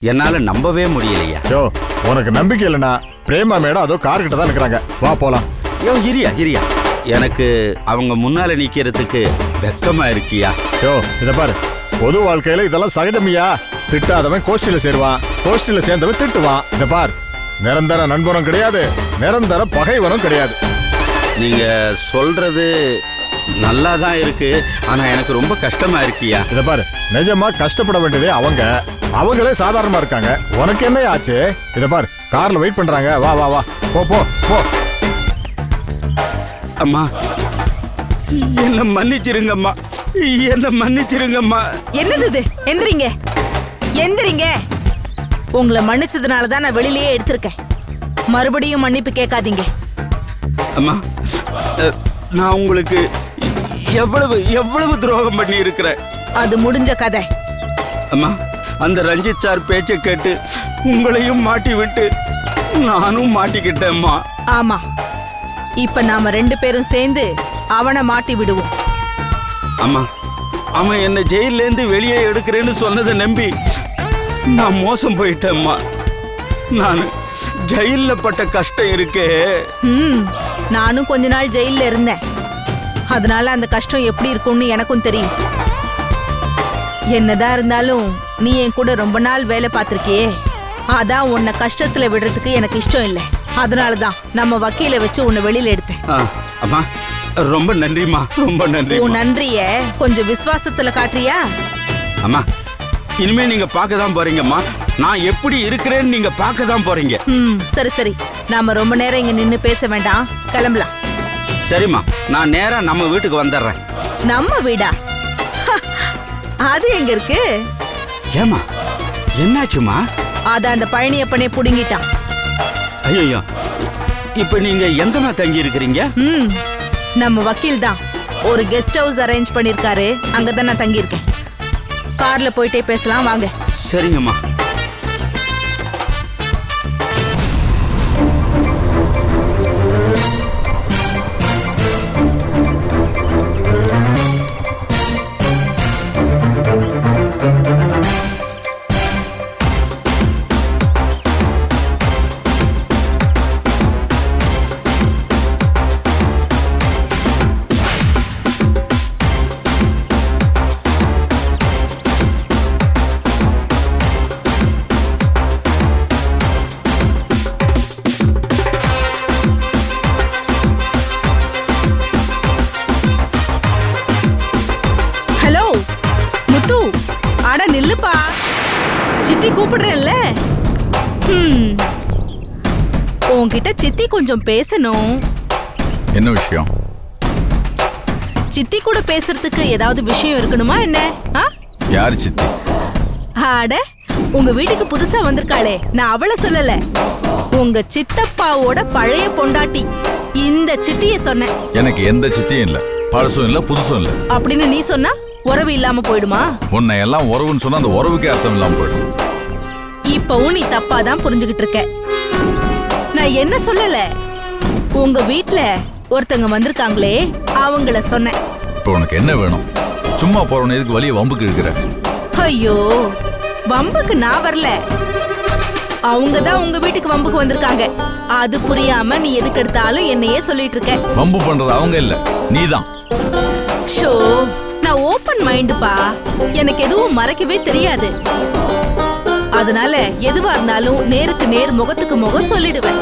என்னால நம்பவே முடியலையா. யோ உனக்கு நம்பிக்கை இல்லைன்னா பிரேமா மேடம் அதோ கார் கிட்ட தான் இருக்கிறாங்க, வா போலாம். யோ இரியா எனக்கு அவங்க முன்னால நிக்கிறதுக்கு வெக்கமா இருக்கியா. யோ இத பாரு, பொது வாழ்க்கையில இதெல்லாம் சகஜமியா. திட்டாதவன் கோஷ்டியில சேருவான், கோஷ்டியில சேர்ந்தவன் திட்டுவான். இத பார், நிரந்தர நண்பனும் கிடையாது, நிரந்தர பகைவனும் கிடையாது. நீங்க சொல்றது நல்லா தான் இருக்கு, ஆனா எனக்கு ரொம்ப கஷ்டமா இருக்கியா. இத பாரு, நிஜமா கஷ்டப்பட வேண்டியதே அவங்களே சாதாரணமா இருக்காங்க. உனக்கு என்ன ஆச்சு? இத பாரு, கார்ல வெயிட் பண்றாங்க, வா வா வா, போ போ போ. அம்மா என்ன மன்னிச்சிருங்கம்மா, என்ன மன்னிச்சிருங்கம்மா. என்னது இது? எந்திரிங்க எந்திரிங்க. உங்களை மன்னிச்சதுனால தான் நான் வெளியிலேயே எடுத்திருக்கேன். மறுபடியும் மன்னிப்பு கேட்காதீங்க. அம்மா நான் உங்களுக்கு எவ்வளவு துரோகம் பண்ணி இருக்கிறேன். அது முடிஞ்ச கதை. அம்மா அந்த ரஞ்சித் சார் பேச்சை கேட்டு உங்களையும் மாட்டி விட்டு நானும் மாட்டிக்கிட்டேம்மா. ஆமா, இப்ப நாம 2 பேரும் சேர்ந்து அவனை மாட்டி விடுவோம். அம்மா அவன் என்ன ஜெயில இருந்து வெளியே எடுக்கிறேன்னு சொன்னதை நம்பி நான் மோசம் போயிட்டேம்மா. நான் ஜெயில பட்ட கஷ்டம் இருக்கே. நானும் கொஞ்ச நாள் ஜெயில இருந்தேன், அதனால அந்த கஷ்டம் எப்படி இருக்கும்னு எனக்கும் தெரியும். என்னதான் இருந்தாலும் நீ என் கூட ரொம்ப நாள் வேலை பார்த்திருக்கியே, அதான் உன்னை கஷ்டத்துல விடுறதுக்கு எனக்கு இஷ்டம் இல்லை. அதனாலதான் நம்ம வக்கீல வச்சு உன்னை வெளியில எடுத்தேன். அம்மா ரொம்ப நன்றிமா, ரொம்ப நன்றி. உன் நன்றிய கொஞ்சம் விசுவாசத்துல காட்டுறியா? அம்மா இனிமே நீங்க பார்க்க தான் போறீங்கம்மா, நான் எப்படி இருக்கிறேன்னு நீங்க பார்க்க தான் போறீங்க. சரி சரி, நாம ரொம்ப நேரம் இங்க நின்னு பேச வேண்டாம், கிளம்பலாம். சரிம்மா, நான் நேரா நம்ம வீட்டுக்கு வந்துடுறேன். நம்ம வீடா? அது எங்க இருக்கு? ஏமா என்னாச்சுமா? அத அந்த பழனியப்பனே புடுங்கிட்டான். ஐயோ, இப்ப நீங்க எங்கம்மா தங்கி இருக்கிறீங்க? நம்ம வக்கீல் தான் ஒரு கெஸ்ட் ஹவுஸ் அரேஞ்ச் பண்ணிருக்காரு, அங்கதான் நான் தங்கி இருக்கேன். கார்ல போயிட்டே பேசலாம் வாங்க. சரிங்கம்மா. நில்லுப்பா, சித்தி கூப்பிடுறேன்ல. உன்கிட்ட சித்தி கொஞ்சம் பேசணும். என்ன விஷயம்? சித்தி கூட பேசுறதுக்கு ஏதாவது விஷயம் இருக்கணுமா என்ன? யார் சித்தி? ஆட, உங்க வீட்டுக்கு புதுசா வந்திருக்காளே, நான் அவளை சொல்லல, உங்க சித்தப்பாவோட பழைய பொண்டாட்டி இந்த சித்திய சொன்னேன். எனக்கு எந்த சித்தியும் இல்ல, பழசும் இல்ல புதுசும் இல்ல. அப்படின்னு நீ சொன்னா உறவு இல்லாம போயிடுமா? உன்னை எல்லாம் உறவுன்னு சொன்னா அந்த உறவுக்கே அர்த்தம் இல்லாம போயிடும். இப்பவும் நீ தப்பாதான் புரிஞ்சுகிட்டு இருக்க. நான் என்ன சொல்லல, உங்க வீட்ல ஒருத்தங்க வந்திருக்காங்களே அவங்கள சொன்னேன். இப்ப உனக்கு என்ன வேணும்? சும்மா போறவன எதுக்கு வலிய வம்புக்கு இருக்கிற? ஐயோ, வம்புக்கு நான் வரல, அவங்கதான் உங்க வீட்டுக்கு வம்புக்கு வந்திருக்காங்க. அது புரியாம நீ எதுக்கு எடுத்தாலும் என்னையே சொல்லிட்டு இருக்க. வம்பு பண்றது அவங்க இல்ல, நீதான். ஷோ, நான் ஓபன் மைண்டுப்பா, எனக்கு எதுவும் மறைக்கவே தெரியாது. அதனால எதுவா இருந்தாலும் நேருக்கு நேர் முகத்துக்கு முகம் சொல்லிடுவேன்.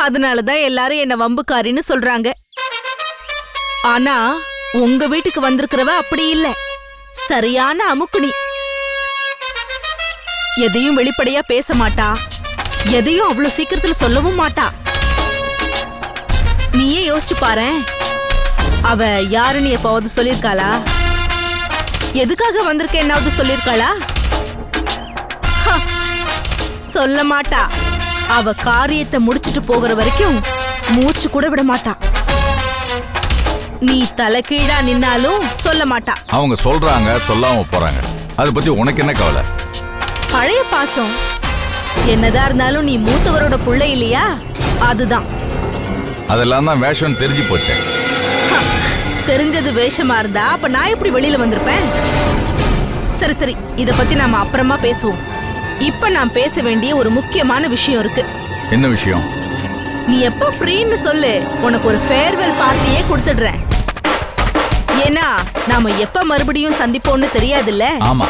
அதனாலதான் எல்லாரும் என்ன வம்புக்காரின்னு சொல்றாங்க. ஆனா உங்க வீட்டுக்கு வந்திருக்கிறவ அப்படி இல்ல, சரியான அமுக்குனி. எதையும் வெளிப்படையா பேச மாட்டா, எதையும் அவ்வளவு சீக்கிரத்துல சொல்லவும் மாட்டா. நீயே யோசிச்சு பாரேன், அவ யாருன்னு எப்பாவது சொல்லிருக்காளா? எதுக்காக வந்திருக்க என்னாவது சொல்லிருக்காளா? சொல்ல மாட்டா. அவ காரியத்தை முடிச்சிட்டு போகிற வரைக்கும் மூச்சு கூட விட மாட்டா. நீ தலைகீழா நின்னாலும் சொல்ல மாட்டா. அவங்க சொல்றாங்க, சொல்லாம போறாங்க, அதை பத்தி உனக்கு என்ன கவலை? பழைய பாசம். என்னதான் இருந்தாலும் நீ மூத்தவரோட புள்ளை இல்லையா, அதுதான். அதெல்லாம் தான் வேஷம் தெரிஞ்சு போச்சு. தெரிஞ்சது வேஷமா இருந்தா அப்ப நான் எப்படி வெளியில வந்திருப்பேன்? சரி சரி, இத பத்தி நாம அப்புறமா பேசுவோம். இப்ப நான் பேச வேண்டிய ஒரு முக்கியமான விஷயம் இருக்கு. என்ன விஷயம்? நீ எப்ப ஃப்ரீன்னு சொல்லு, உனக்கு ஒரு ஃபேர்வெல் பார்ட்டியே கொடுத்துடுறேன். ஏன்னா நாம எப்ப மறுபடியும் சந்திப்போம்னு தெரியாதுல்ல. ஆமா,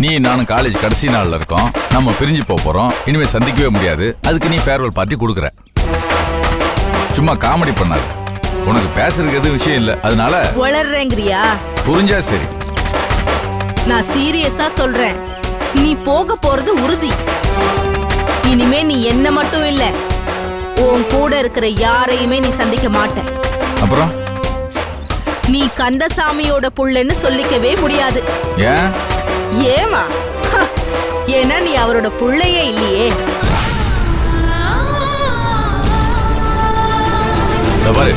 நீ நானும் காலேஜ் கடைசி நாள்ல இருக்கோம். நம்ம பிரிஞ்சு போறோம். இனிமே சந்திக்கவே முடியாது. அதுக்கு நீ ஃபேர்வெல் பார்ட்டி கொடுக்குற. சும்மா காமெடி பண்ணாது. உனக்கு பேசுறதுக்கு எதுவும் விஷயம் இல்ல, அதனால வளர்றேங்கிறியா? புரிஞ்சா சரி. நான் சீரியஸா சொல்றேன், நீ போக போறது உறுதி. இனிமே நீ என்ன மட்டும் இல்ல, உன் கூட இருக்கிற யாரையுமே நீ சந்திக்க மாட்ட. அப்புறம் நீ கந்தசாமியோட புள்ளன்னு சொல்லிக்கவே முடியாது. ஏன்? ஏமா? ஏன்னா நீ அவரோட புள்ளையே இல்லையே. பாரு,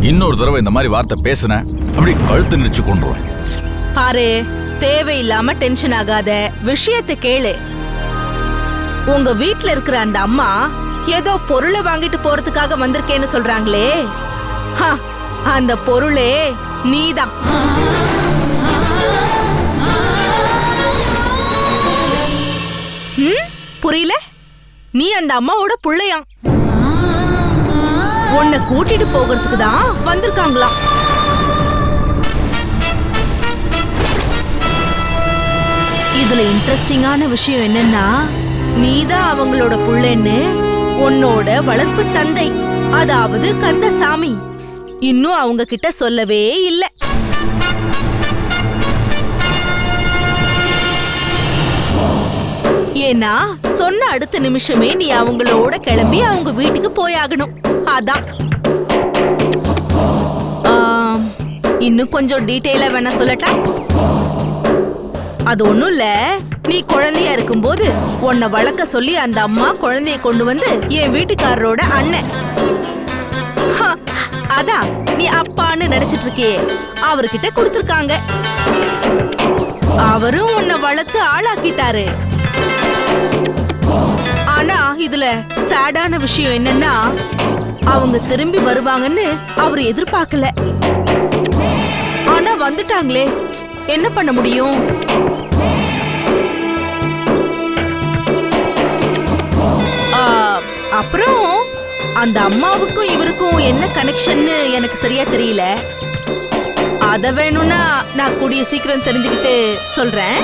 இன்னொரு தடவை இந்த மாதிரி வார்த்தை பேசுன அப்படி கழுத்து நெரிச்சு கொண்டுருவேன். பாரு, தேவையில்லாம டென்ஷன் ஆகாத, விஷயத்தை கேளு. உங்க வீட்ல இருக்கிற அந்த அம்மா ஏதோ பொருளை வாங்கிட்டு போறதுக்காக வந்திருக்கேன்னு சொல்றாங்களே, அந்த பொருளே நீதான். புரியல? நீ அந்த அம்மாவோட புள்ளையாம். உன்னை கூட்டிட்டு போகிறதுக்கு தான் வந்திருக்காங்களாம். இதுல இன்ட்ரெஸ்டிங்கான விஷயம் என்னன்னா, நீதான் அவங்களோட புள்ளைன்னு உன்னோட வளர்ப்பு தந்தை, அதாவது கந்தசாமி இன்னும் அவங்க கிட்ட சொல்லவே இல்லை. ஏன்னா சொன்ன அடுத்த நிமிஷமே நீ அவங்களோட கிளம்பி அவங்க வீட்டுக்கு போயாகணும். அதான். இன்னும் கொஞ்சம் டீட்டெயிலா வேணா சொல்லட்டா? அது ஒண்ணும் இல்ல, நீ குழந்தையா இருக்கும்போது உன்னை வளர்க்க சொல்லி அந்த அம்மா குழந்தைய கொண்டு வந்து என் வீட்டுக்காரரோட அண்ணன், அதான் நீ அப்பான்னு நினைச்சிட்டு இருக்கே, அவர்கிட்ட கொடுத்திருக்காங்க. அவரும் உன்னை வளர்த்து ஆளாக்கிட்டாரு. ஆனா இதுல சேடான விஷயம் என்னன்னா, அவங்க திரும்பி வருவாங்கன்னு அவர் எதிர்பார்க்கல. ஆனா வந்துட்டாங்களே, என்ன பண்ண முடியும்? அப்புறம் அந்த அம்மாவுக்கும் இவருக்கும் என்ன கனெக்ஷன்னு எனக்கு சரியா தெரியல. அத வேணும்னா நான் கூடிய சீக்கிரம் தெரிஞ்சுக்கிட்டு சொல்றேன்.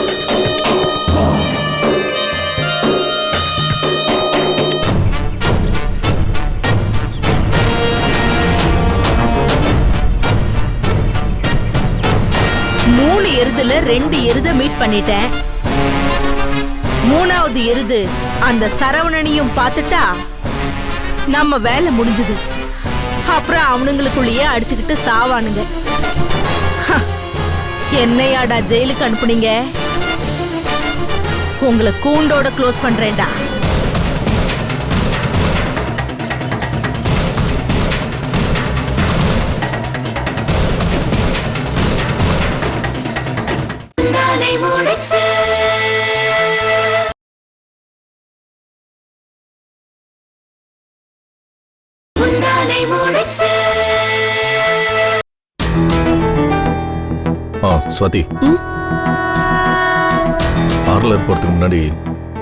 மூணு எருதுல 2 எருத மீட் பண்ணிட்டேன். 3வது எருது அந்த சரவணனையும் பார்த்துட்டா நம்ம வேலை முடிஞ்சது. அப்புறம் அவனுங்களுக்குள்ளேயே அடிச்சுக்கிட்டு சாவானுங்க. என்னையாடா ஜெயிலுக்கு அனுப்புனீங்க? உங்களை கூண்டோட க்ளோஸ் பண்றேன்டா. ஸ்வாதி, பார்லர் போறதுக்கு முன்னாடி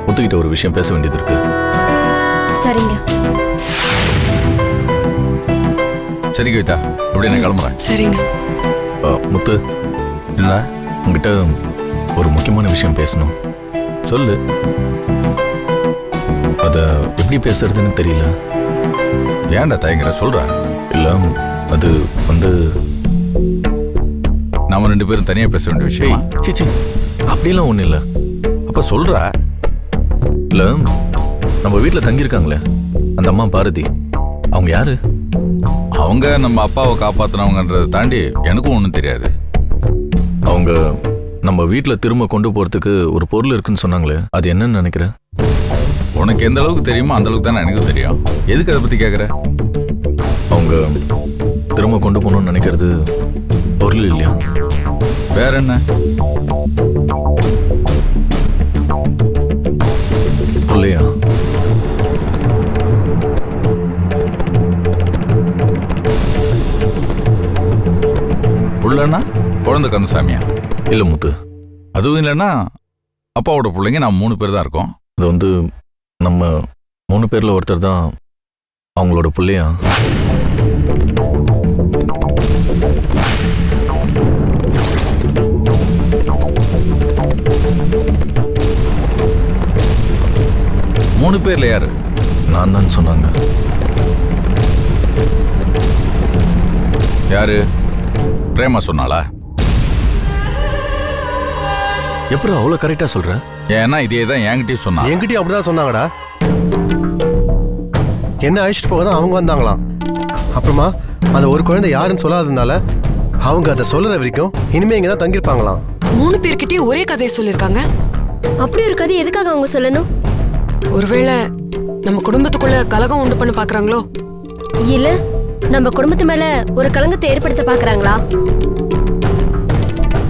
ஒத்துக்கிட்ட ஒரு விஷயம் பேச வேண்டியது இருக்கு. சரிங்க. சரி கவிதா, அப்படியே நான் கிளம்புறேன். சரிங்க. முத்து, என்ன உங்ககிட்ட ஒரு முக்கியமான விஷயம் பேசணும். சொல்லு. அத எப்படி பேசுறதுன்னு தெரியல. ஏன்டா தயங்குற? சொல்றேன். இல்ல, அது வந்து நாம 2 பேரும் தனியா பேச வேண்டிய விஷயம். சிச்சி, அப்படிலாம் ஒண்ணு இல்ல. அப்ப சொல்ற. இல்ல, நம்ம வீட்டுல தங்கியிருக்காங்களே அந்த அம்மா பாரதி, அவங்க யாரு? அவங்க நம்ம அப்பாவை காப்பாத்தினவங்கன்றதை தாண்டி எனக்கும் ஒன்றும் தெரியாது. அவங்க நம்ம வீட்டுல திரும்ப கொண்டு போறதுக்கு ஒரு பொருள் இருக்குன்னு சொன்னாங்களே, அது என்னன்னு நினைக்கிற? உனக்கு எந்த அளவுக்கு தெரியுமோ அந்த அளவுக்கு தானே எனக்கும் தெரியும். எதுக்கு அதை பத்தி கேட்குற? அவங்க திரும்ப கொண்டு போகணும்னு நினைக்கிறது பொருள் இல்லையா? வேற என்ன? இல்லையா? புள்ளனா குழந்தை கந்தசாமியா? இல்ல முத்து, அதுவும் இல்லைன்னா அப்பாவோட பிள்ளைங்க நான் 3 பேர் தான் இருக்கோம். அது வந்து நம்ம 3 பேர்ல ஒருத்தர் தான் அவங்களோட பிள்ளையா? மூணு பேர்ல யாரு? நான் தான் சொன்னாங்க. யாரு? பிரேமா சொன்னாளா? எப்படி அவ்வளோ கரெக்டா சொல்ற? ஏன்னா இதே தான் என்கிட்டயும் சொன்னா. என்கிட்டயும் அப்படிதான் சொன்னாங்கடா. என்ன அழைச்சிட்டு போக தான் அவங்க வந்தாங்களாம். அப்புறமா அந்த ஒரு குழந்தை யாருன்னு சொல்லாததுனால அவங்க அதை சொல்லுற வரைக்கும் இனிமே இங்க தான் தங்கியிருப்பாங்களாம். 3 பேர்கிட்டயே ஒரே கதையை சொல்லியிருக்காங்க. அப்படி ஒரு கதை எதுக்காக அவங்க சொல்லணும்? ஒருவேளை நம்ம குடும்பத்துக்குள்ள கலகம் உண்டு பண்ண பாக்குறாங்களோ? இல்ல நம்ம குடும்பத்து மேல ஒரு கலங்கத்தை ஏற்படுத்த பாக்குறாங்களா?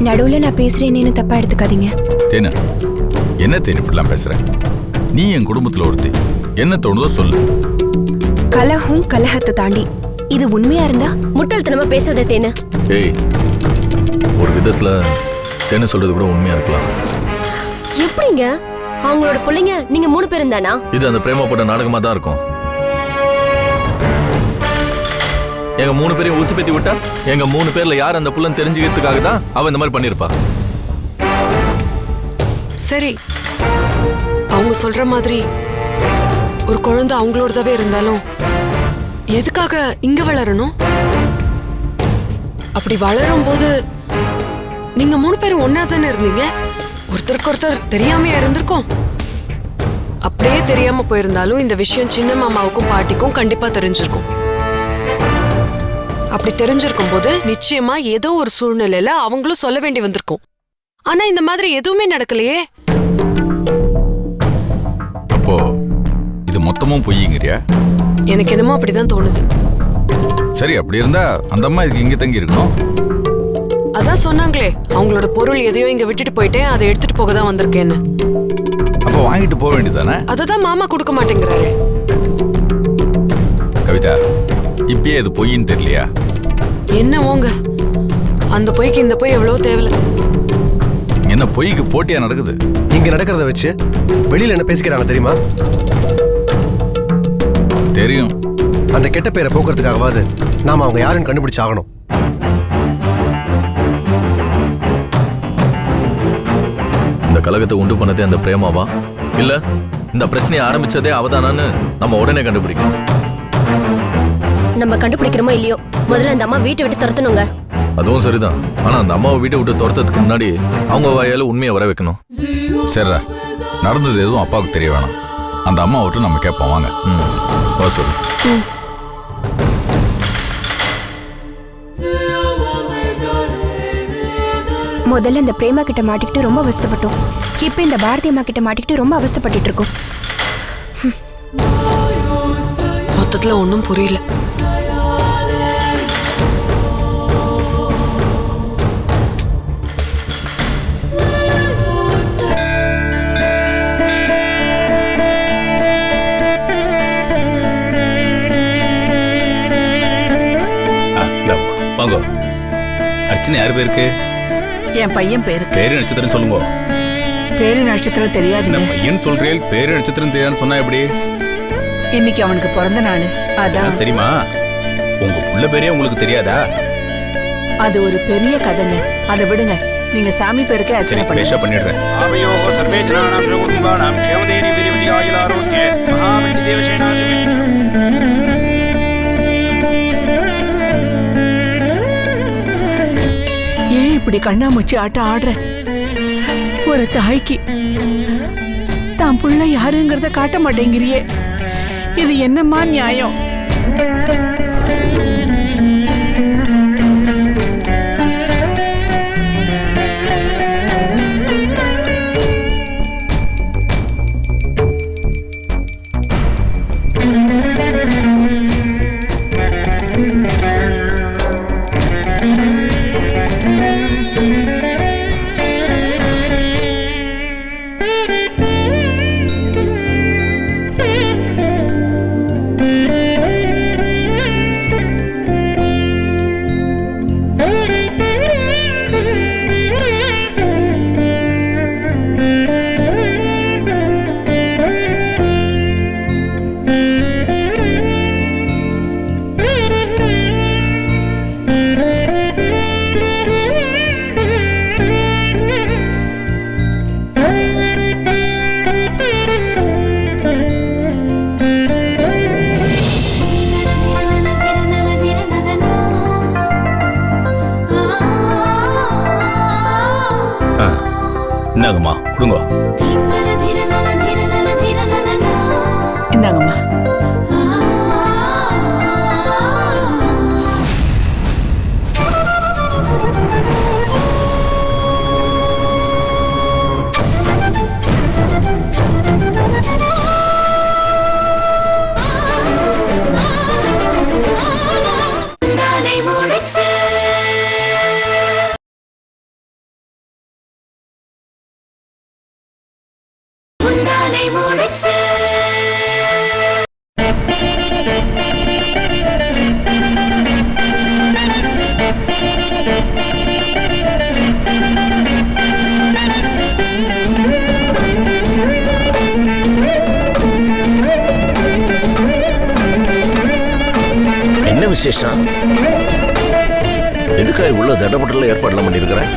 நடுவுல நான் பேசுறேன்னு தப்பா எடுத்துக்காதீங்க. தேனு, என்ன தேனு இப்படிலாம் பேசுற? நீ என் குடும்பத்துல ஒருத்தி, என்ன தோணுதோ சொல்லு. கலகம் கலகத்தை தாண்டி இது உண்மையா இருந்தா? முட்டாள்தனமா பேசாத தேனு. ஏய், ஒரு விதத்துல தேனு சொல்றது கூட உண்மையா இருக்கலாம். எப்படிங்க அவங்களோட பிள்ளைங்க நீங்க 3 பேரும் தானா? இது அந்த பிரேமா போட்ட நாடகமா தான் இருக்கும். எங்க 3 பேரையும் ஊசி பேத்தி விட்டா எங்க 3 பேர்ல யார் அந்த புள்ளன் தெரிஞ்சுக்கிறதுக்காக தான் அவ இந்த மாதிரி பண்ணிருப்பா. சரி, அவங்க சொல்ற மாதிரி ஒரு குழந்தை அவங்களோடதாவே இருந்தாலும் எதுக்காக இங்க வளரணும்? அப்படி வளரும் போது நீங்க 3 பேரும் ஒன்னா தானே இருந்தீங்க. ஒருத்தருக்கு ஒருத்தர் தெரியாமையா இருந்திருக்கோம். அப்படியே தெரியாம போயிருந்தாலும் இந்த விஷயம் சின்ன மாமாவுக்கும் பாட்டிக்கும் கண்டிப்பா தெரிஞ்சிருக்கும். அப்படி தெரிஞ்சிருக்கும் போது நிச்சயமா ஏதோ ஒரு சூழ்நிலையில அவங்களும் சொல்ல வேண்டி வந்திருக்கும். ஆனா இந்த மாதிரி எதுவுமே நடக்கலையே. அப்போ இது மொத்தமும் பொய்யுங்கிறியா? எனக்கு என்னமோ அப்படிதான் தோணுது. சரி, அப்படி இருந்தா அந்த அம்மா இதுக்கு இங்க தங்கி இருக்கணும். அதான் சொன்னாங்களே, அவங்களோட பொருள் எதையோ இங்க விட்டுட்டு போயிட்டேன், அதை எடுத்துட்டு போக தான் வந்திருக்கேன்னு. அப்ப வாங்கிட்டு போக வேண்டியதானே? அததான் மாமா கொடுக்க மாட்டேங்கிறாரு. கவிதா, இப்பயே இது பொய்ன்னு தெரியலையா? என்ன ஓங்க, அந்த பொய்க்கு இந்த பொய் எவ்வளவு தேவையில்ல. என்ன பொய்க்கு போட்டியா நடக்குது? இங்க நடக்கிறத வச்சு வெளியில என்ன பேசிக்கிறாங்க தெரியுமா? தெரியும். அந்த கெட்ட பேரை போக்குறதுக்காகவாது நாம அவங்க யாருன்னு கண்டுபிடிச்சு ஆகணும். இந்த கலகத்தை உண்டு பண்ணதே அந்த பிரேமாவா, இல்ல இந்த பிரச்சனையை ஆரம்பிச்சதே அவதானான்னு நம்ம உடனே கண்டுபிடிக்கணும். நம்ம கண்டுபிடிக்கிறோமோ இல்லையோ, முதல்ல அந்த அம்மா வீட்டை விட்டு துரத்தணுங்க. அதுவும் சரிதான். ஆனா அந்த அம்மாவை வீட்டை விட்டு துரத்துறதுக்கு முன்னாடி அவங்க வாயால உண்மையை வர வைக்கணும். சரிடா, நடந்தது எதுவும் அப்பாவுக்கு தெரிய வேணாம். அந்த அம்மா விட்டு நம்ம கேட்போம். வாங்க. வா சொல்லு. முதல்ல இந்த பிரேமா கிட்ட மாட்டிக்கிட்டு ரொம்ப அவஸ்தைப்பட்டோம். இப்ப இந்த பாரதி அம்மா கிட்ட மாட்டிக்கிட்டு ரொம்ப அவஸ்தைப்பட்டுட்டு இருக்கோம். மொத்தத்துல ஒன்னும் புரியல. வாங்க. அர்ச்சனை யார் பேருக்கு? என் பையன் பேருக்கு. பேரு நட்சத்திரம் சொல்லுங்க. பேரு நட்சத்திரம் தெரியாது. பையன் சொல்றேன், பேரு நட்சத்திரம் தெரியாதுன்னு சொன்னா எப்படி? இன்னைக்கு அவனுக்கு பிறந்த நாள். அதான். சரிம்மா, உங்க புள்ள பேரே உங்களுக்கு தெரியாதா? அது ஒரு பெரிய கதைங்க, அதை விடுங்க. நீங்க சாமி பேருக்கே அர்ச்சனை பண்ணுங்க. பண்ணிடுறேன். ஏன் இப்படி கண்ணாமூச்சி ஆட்டம் ஆடுற? ஒரு தாய்க்கு தான் புள்ள யாருங்கிறத காட்ட மாட்டேங்கிறியே, இது என்னம்மா நியாயம்? இந்தாங்கம்மா கொடுங்க. இந்தாங்கம்மா. என்ன விசேஷம்? எதுக்காக உள்ள தடப்பட்டல ஏற்பாடுலாம் பண்ணியிருக்கிறேன்?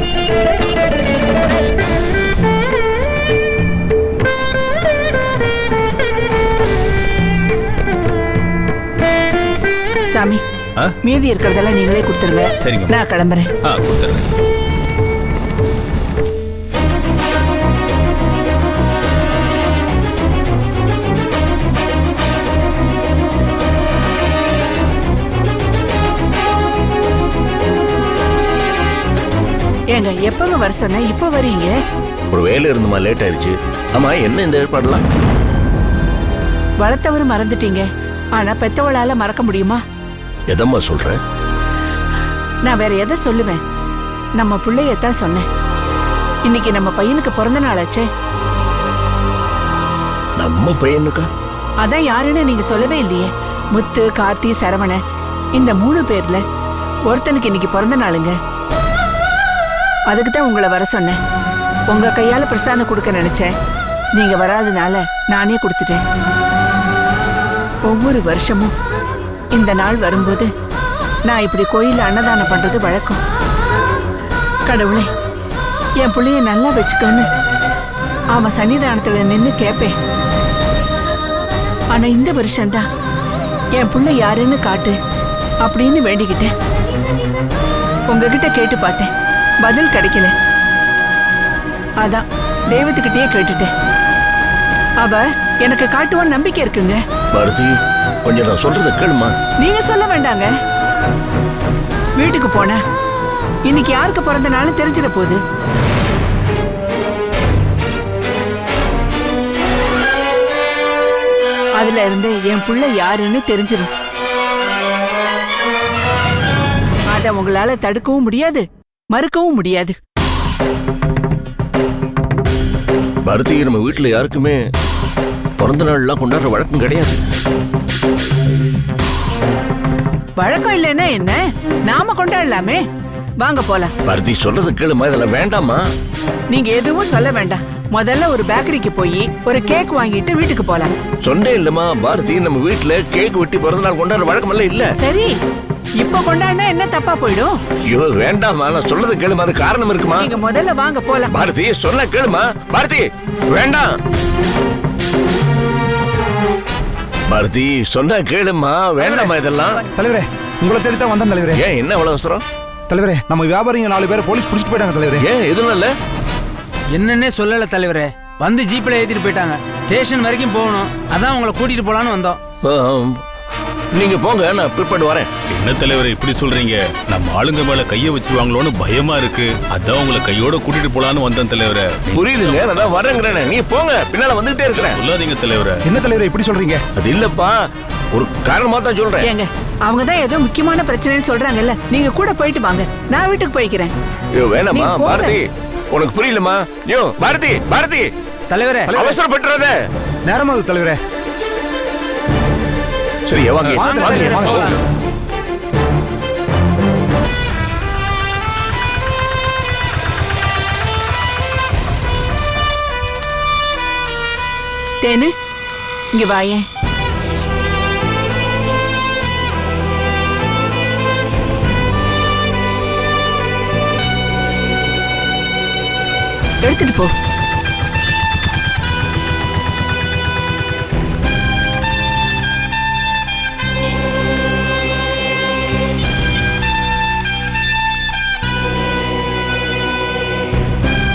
சாமி, மீதி இருக்கிறதெல்லாம் நீங்களே கொடுத்துருங்க. சரிங்க, நான் கிளம்புறேன். கொடுத்துருங்க. ஏங்க எப்பங்க வர சொன்ன? இப்ப வரீங்க? ஒரு வேலை இருந்துமா, லேட் ஆயிடுச்சு. ஆமா, என்ன இந்த ஏற்பாடுலாம்? வளர்த்தவரு மறந்துட்டீங்க, ஆனா பெத்தவளால மறக்க முடியுமா? எதம்மா சொல்ற? நான் வேற எதை சொல்லுவேன்? நம்ம பிள்ளையத்தான் சொன்னேன். இன்னைக்கு நம்ம பையனுக்கு பிறந்த நாளாச்சே. நம்ம பையனுக்கா? அதான் யாருன்னு நீங்க சொல்லவே இல்லையே. முத்து, கார்த்தி, சரவணன், இந்த 3 பேர்ல ஒருத்தனுக்கு இன்னைக்கு பிறந்த நாளுங்க. அதுக்கு தான் உங்களை வர சொன்னேன். உங்க கையால பிரசாதம் கொடுக்க நினைச்சேன். நீங்க வராதனால நானே கொடுத்துட்டேன். ஒவ்வொரு வருஷமும் இந்த நாள் வரும்போது நான் இப்படி கோயில்ல அன்னதானம் பண்றது வழக்கம். கடவுளே, என் பிள்ளைய நல்லா வச்சுக்கோன்னு அவன் சன்னிதானத்துல நின்று கேட்பேன். ஆனா இந்த வருஷம்தான் என் பிள்ளை யாருன்னு காட்டு அப்படின்னு வேண்டிக்கிட்டேன். உங்ககிட்ட கேட்டு பார்த்தேன், பதில் கிடைக்கல. அதான் தெய்வத்துக்கிட்டே கேட்டுட்டேன். அவ எனக்கு காட்டுவான்னு நம்பிக்கை இருக்குங்க. பாரதி, கொஞ்சம் நான் சொல்றத கேளுமா. நீங்க சொல்ல வேண்டாங்க. வீட்டுக்கு போன இன்னைக்கு யாருக்கு பிறந்த நாள் தெரிஞ்சிட போகுது. அதுல இருந்து என் புள்ள யாருன்னு தெரிஞ்சிடும். அத உங்களால தடுக்கவும் முடியாது, மறுக்கவும் முடியாது. பாரதி, நம்ம வீட்டுல யாருக்குமே பிறந்த நாள் எல்லாம் கொண்டாடுற வழக்கம் கிடையாது. வழக்கம் இல்லைன்னா என்ன, நாம கொண்டாடலாமே. வாங்க போலாம். பாரதி, சொல்றது கேளுமா, இதெல்லாம் வேண்டாமா? நீங்க எதுவும் சொல்ல வேண்டாம். முதல்ல ஒரு பேக்கரிக்கு போய் ஒரு கேக் வாங்கிட்டு வீட்டுக்கு போலாம். சொன்னே இல்லம்மா பாரதி, நம்ம வீட்டுல கேக் வெட்டி பிறந்த நாள் கொண்டாடுற வழக்கம் எல்லாம் இல்ல. சரி, இப்ப கொண்டாடினா என்ன தப்பா போயிடும்? ஐயோ வேண்டாமா, நான் சொல்றது கேளுமா, அது காரணம் இருக்குமா? நீங்க முதல்ல வாங்க போலாம். பாரதி, சொன்ன கேளுமா. பாரதி, வேண்டாம். பாரதி, சொன்னா கேளுமா, வேண்டாமா இதெல்லாம். தலைவரே, உங்களை தேடி தான் வந்தேன் தலைவரே. ஏன், என்ன அவ்வளவு அவசரம்? தலைவரே, நம்ம வியாபாரிங்க 4 பேரை போலீஸ் பிடிச்சிட்டு போயிட்டாங்க தலைவரே. ஏன், எதுவும் இல்ல? என்னன்னே சொல்லல தலைவரே. வந்து ஜீப்ல ஏத்திட்டு போயிட்டாங்க. ஸ்டேஷன் வரைக்கும் போகணும், அதான் உங்களை கூட்டிட்டு போலான்னு வந்தோம். நீங்க போங்க, நான் ப்ரிப்பேர்ட் வரேன். என்ன தலைவரே இப்படி சொல்றீங்க? நம்ம ஆளுங்க மேல கைய வச்சிருவாங்களோன்னு பயமா இருக்கு. அதான் உங்களை கையோட கூட்டிட்டு போலான்னு வந்தேன் தலைவரே. புரியுதுங்க, நான் வரேங்கிறேன். நீ போங்க, பின்னால வந்துட்டே இருக்கிறேன். சொல்லாதீங்க தலைவரே. என்ன தலைவரே இப்படி சொல்றீங்க? அது இல்லப்பா, ஒரு காரணமா தான் சொல்றேன். ஏங்க, அவங்க தான் ஏதோ முக்கியமான பிரச்சனைன்னு சொல்றாங்கல்ல, நீங்க கூட போயிட்டு வாங்க, நான் வீட்டுக்கு போய்க்கிறேன். ஐயோ வேணாமா பாரதி, உனக்கு புரியலமா? ஐயோ பாரதி, பாரதி தலைவரே, அவசரப்பட்டுறத. நேரமாகுது தலைவரே. சரி வாங்க வாங்க. தேனு, இங்க வாயேன். எடுத்துட்டு போ.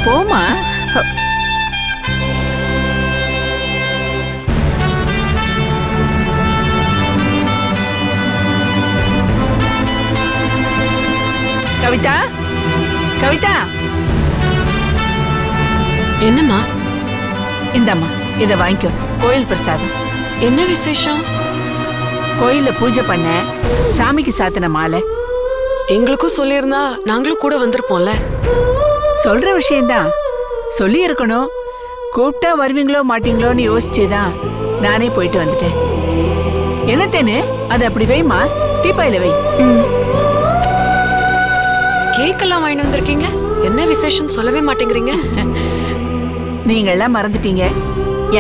போமா. கவிதா கவிதா, என்னம்மா? இந்தாம்மா இத வாங்கிக்கோ. கோயில் பிரசாதம். என்ன விசேஷம்? கோயில்ல பூஜை பண்ண சாமிக்கு சாத்தின மாலை. எங்களுக்கும் சொல்லியிருந்தா நாங்களும் கூட வந்திருப்போம்ல. சொல்ற விஷயம்தான், சொல்லி இருக்கணும். கூப்பிட்டா வருவீங்களோ மாட்டீங்களோன்னு யோசிச்சுதான் நானே போயிட்டு வந்துட்டேன். என்னத்தேன்னு அது அப்படி வைமா, டீப்பாயில வை. கேக்கெல்லாம் வாங்கிட்டு வந்திருக்கீங்க, என்ன விசேஷம் சொல்லவே மாட்டேங்கிறீங்க? நீங்க எல்லாம் மறந்துட்டீங்க,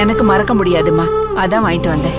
எனக்கு மறக்க முடியாதுமா, அதான் வாங்கிட்டு வந்தேன்.